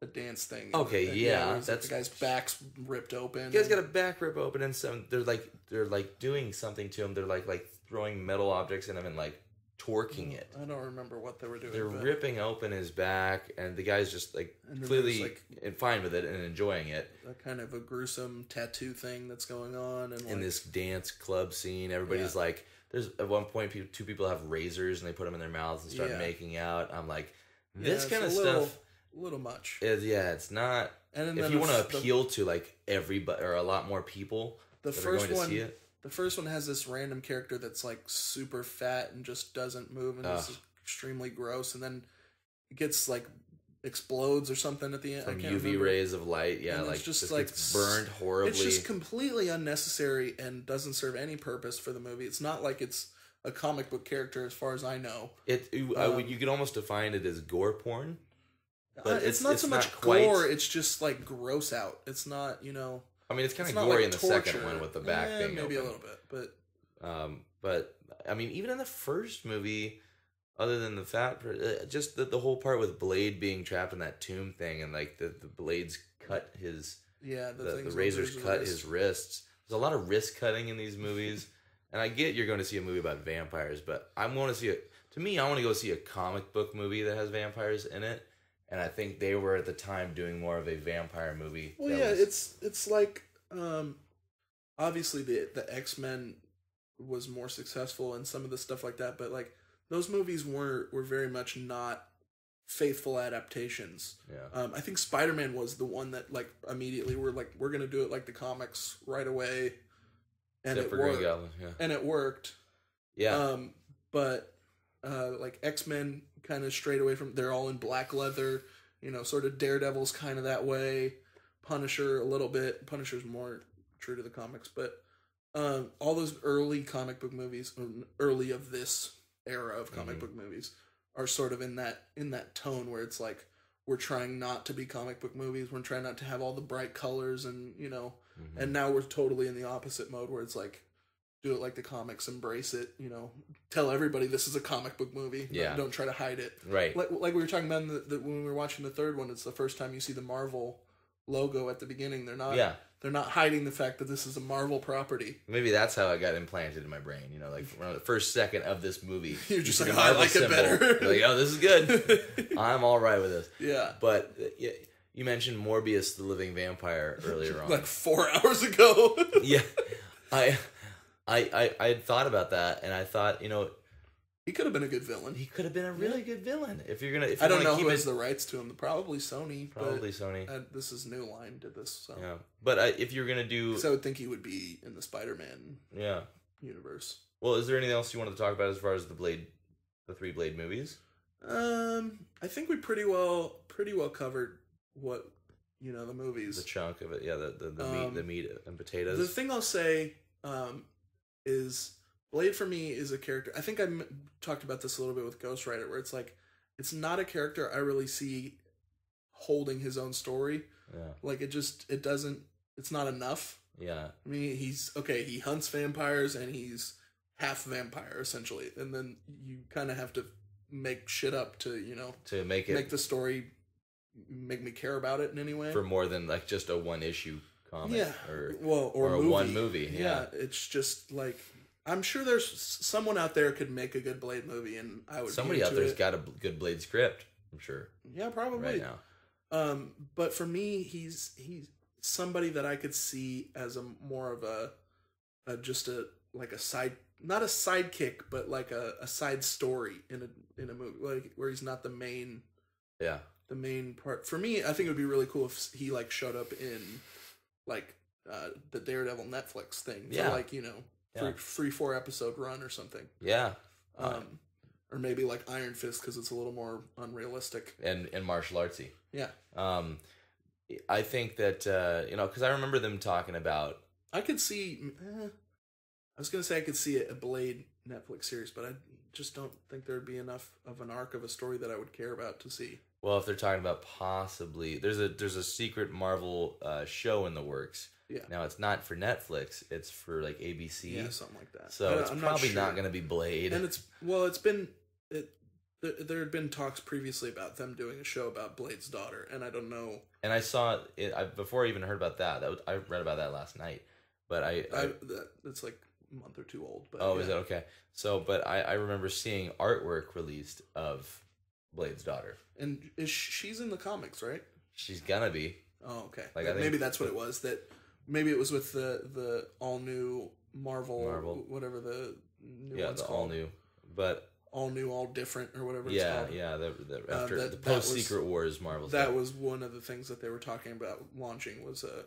dance thing. Okay, that's the guy's back's ripped open. The guy's got a back rip open, and they're like doing something to him. They're like throwing metal objects in him and like torquing it. I don't remember what they were doing. They're ripping open his back, and the guy's just like clearly fine with it and enjoying it. A kind of a gruesome tattoo thing that's going on, and in this dance club scene, everybody's like, there's at one point 2 people have razors and they put them in their mouths and start making out. I'm like, this kind of stuff. A little much. It's not. And if you want to appeal to like everybody or a lot more people, the first one has this random character that's like super fat and just doesn't move and is extremely gross, and then it gets like explodes or something at the end. From UV rays of light, and like just gets burned horribly. It's just completely unnecessary and doesn't serve any purpose for the movie. It's not like it's a comic book character, as far as I know. You could almost define it as gore porn. But it's not so much gore. It's just like gross out. It's not, you know. I mean, it's kind of gory in the second one with the back being maybe open. A little bit, But I mean, even in the first movie, other than the just the whole part with Blade being trapped in that tomb thing, and like the blades cut his the razors cut his wrists. There's a lot of wrist cutting in these movies, and I get you're going to see a movie about vampires, but I want to see it. To me, I want to go see a comic book movie that has vampires in it, and I think they were at the time doing more of a vampire movie. Well, yeah, it's like obviously the X-Men was more successful and some of the stuff like that, but like those movies were very much not faithful adaptations. Yeah. I think Spider-Man was the one that like immediately we're gonna do it like the comics right away, and Except it for Green worked. Goblin, yeah. And it worked. Yeah. But like X-Men kind of strayed away from. They're all in black leather. Sort of Daredevil's kind of that way. Punisher a little bit. Punisher's more true to the comics, but all those early comic book movies, or early of this era of comic book movies, are sort of in that tone where it's like we're trying not to be comic book movies. We're trying not to have all the bright colors and and now we're totally in the opposite mode where it's like do it like the comics, embrace it, tell everybody this is a comic book movie. Yeah. Don't try to hide it. Right. Like we were talking about when we were watching the third one, it's the first time you see the Marvel logo at the beginning. They're not hiding the fact that this is a Marvel property. Maybe that's how it got implanted in my brain. Like around the first second of this movie, You're just see like, the I Marvel like it symbol. better. You're like, oh, this is good. I'm all right with this. Yeah. But you mentioned Morbius, the living vampire, earlier on. Like 4 hours ago. Yeah, I had thought about that, and I thought, he could have been a good villain. he could have been a really good villain if you're gonna. If I you don't wanna know keep who it, has the rights to him. Probably Sony. probably Sony. This is New Line did this, so. Yeah, but if you're gonna do, So I would think he would be in the Spider-Man yeah. universe. Well, is there anything else you wanted to talk about as far as the 3 Blade movies? I think we pretty well covered what the movies. The chunk of it, yeah. The meat and potatoes. The thing I'll say is Blade for me is a character. I think I talked about this a little bit with Ghost Rider, where it's like it's not a character I really see holding his own story. Yeah. Like it doesn't. It's not enough. Yeah. I mean, he's okay. He hunts vampires and he's half vampire essentially, and then you kind of have to make shit up to make the story make me care about it in any way for more than like just a 1-issue comic. Yeah. Or a movie. one movie. Yeah. It's just like I'm sure there's someone out there could make a good Blade movie, and I would. Somebody out there's got a good Blade script. I'm sure. Yeah, probably right now. But for me, he's somebody that I could see as a more of a side, not a sidekick, but like a side story in a movie, like where he's not the main. Yeah. The main part. For me, I think it would be really cool if he like showed up in like the Daredevil Netflix thing. For, yeah. like 3-4 episode run or something. Yeah. Or maybe like Iron Fist because it's a little more unrealistic and martial artsy. Yeah. I think that because I remember them talking about. I could see. I was gonna say I could see a Blade Netflix series, but I just don't think there'd be enough of an arc of a story that I would care about to see. Well, if they're talking about possibly, there's a secret Marvel show in the works. Yeah. Now it's not for Netflix; it's for like ABC. Yeah, something like that. So it's probably not going to be Blade. And there had been talks previously about them doing a show about Blade's daughter, and I don't know. And I saw it before I even heard about that. I read about that last night, but it's like a month or two old. But is it okay? So, but I remember seeing artwork released of Blade's daughter, and she's in the comics, right? She's gonna be. Oh, okay. Like I think maybe that's what it was. That maybe it was with the all new Marvel, whatever the new one's the called. all new, but. All new, all different, or whatever it's called. Yeah. After the post Secret Wars Marvel. That was one of the things that they were talking about launching was a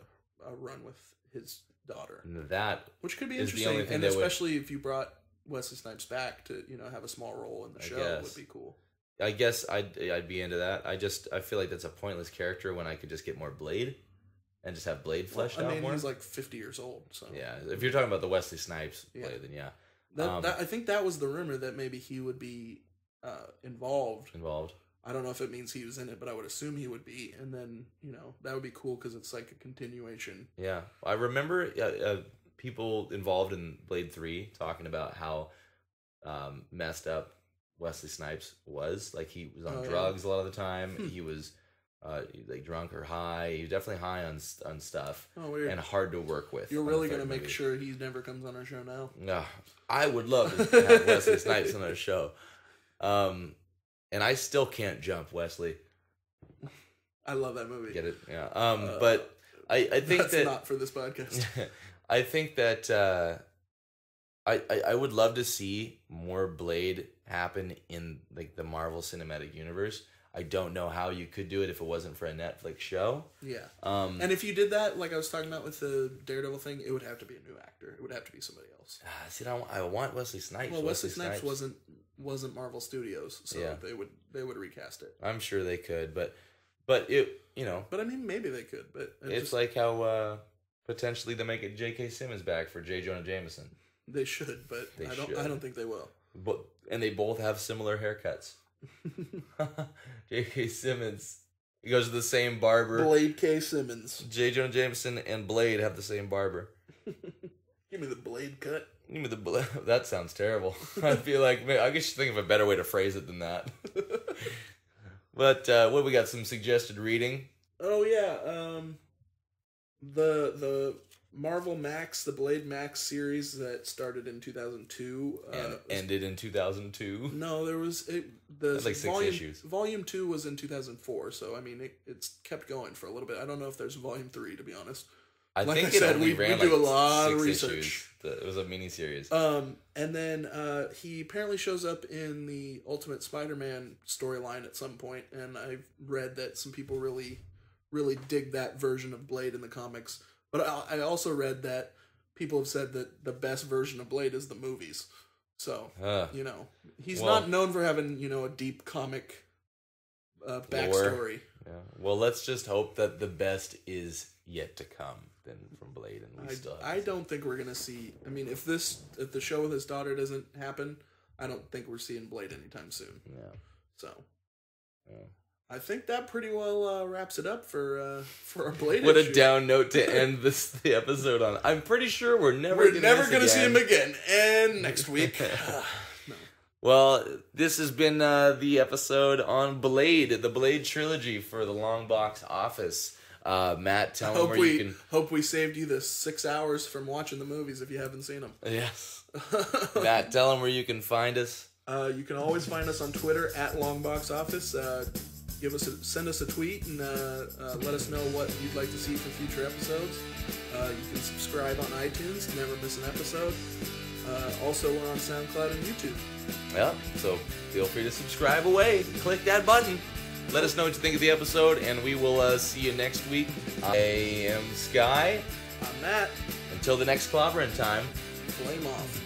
run with his daughter. And that which could be interesting, and especially if you brought Wesley Snipes back to have a small role in the show would be cool. I guess I'd be into that. I feel like that's a pointless character when I could just get more Blade and just have Blade fleshed out more. He's like 50 years old, so yeah. If you're talking about the Wesley Snipes Blade, then yeah. I think that was the rumor that maybe he would be involved. I don't know if it means he was in it, but I would assume he would be. And then that would be cool because it's like a continuation. Yeah, I remember people involved in Blade 3 talking about how messed up Wesley Snipes was. Like, he was on drugs a lot of the time. He was like drunk or high. He was definitely high on stuff. Oh, weird. And hard to work with. You're really going to make sure he never comes on our show now? No, I would love to have Wesley Snipes on our show. And I still can't jump, Wesley. I love that movie. Get it? Yeah. But I think that's not for this podcast. I think that I would love to see more Blade happen in like the Marvel Cinematic Universe. I don't know how you could do it if it wasn't for a Netflix show. Yeah. And if you did that, like I was talking about with the Daredevil thing, it would have to be a new actor. It would have to be somebody else. See, I want Wesley Snipes. Well, Wesley Snipes wasn't Marvel Studios, so yeah. they would recast it. I'm sure they could, but it, you know. But I mean, maybe they could. But it's like how potentially they make it J.K. Simmons back for J. Jonah Jameson. They should, but I don't think they will. And they both have similar haircuts. J.K. Simmons, he goes to the same barber. Blade K. Simmons. J. Jonah Jameson and Blade have the same barber. Give me the Blade cut. Give me the Blade. That sounds terrible. I feel like I guess you think of a better way to phrase it than that. But what we got? Some suggested reading. Oh yeah, the Marvel Max, the Blade Max series that started in 2002 and ended in 2002. No, there was like 6 issues. Volume 2 was in 2004, so I mean it's kept going for a little bit. I don't know if there's Volume 3, to be honest. I like think I said, we ran do like a lot 6 of research. Issues. It was a mini-series. And then he apparently shows up in the Ultimate Spider-Man storyline at some point, and I've read that some people really, really dig that version of Blade in the comics. But I also read that people have said that the best version of Blade is the movies. So, he's not known for having, a deep comic backstory. Yeah. Well, let's just hope that the best is yet to come then from Blade. And I don't think we're going to see... I mean, if the show with his daughter doesn't happen, I don't think we're seeing Blade anytime soon. Yeah. So... Yeah. I think that pretty well wraps it up for our Blade What issue. a down note to end the episode on. I'm pretty sure we're never going to see him again. And next week... no. Well, this has been the episode on Blade, the Blade Trilogy for the Longbox Office. Matt, tell them where you can... Hope we saved you the 6 hours from watching the movies if you haven't seen them. Yes. Matt, tell them where you can find us. You can always find us on Twitter at Longbox Office. Send us a tweet and let us know what you'd like to see for future episodes. You can subscribe on iTunes to never miss an episode. Also, we're on SoundCloud and YouTube. Yeah, so feel free to subscribe away. Click that button. Let us know what you think of the episode, and we will see you next week. I am Sky. I'm Matt. Until the next clobbering time. Flame off.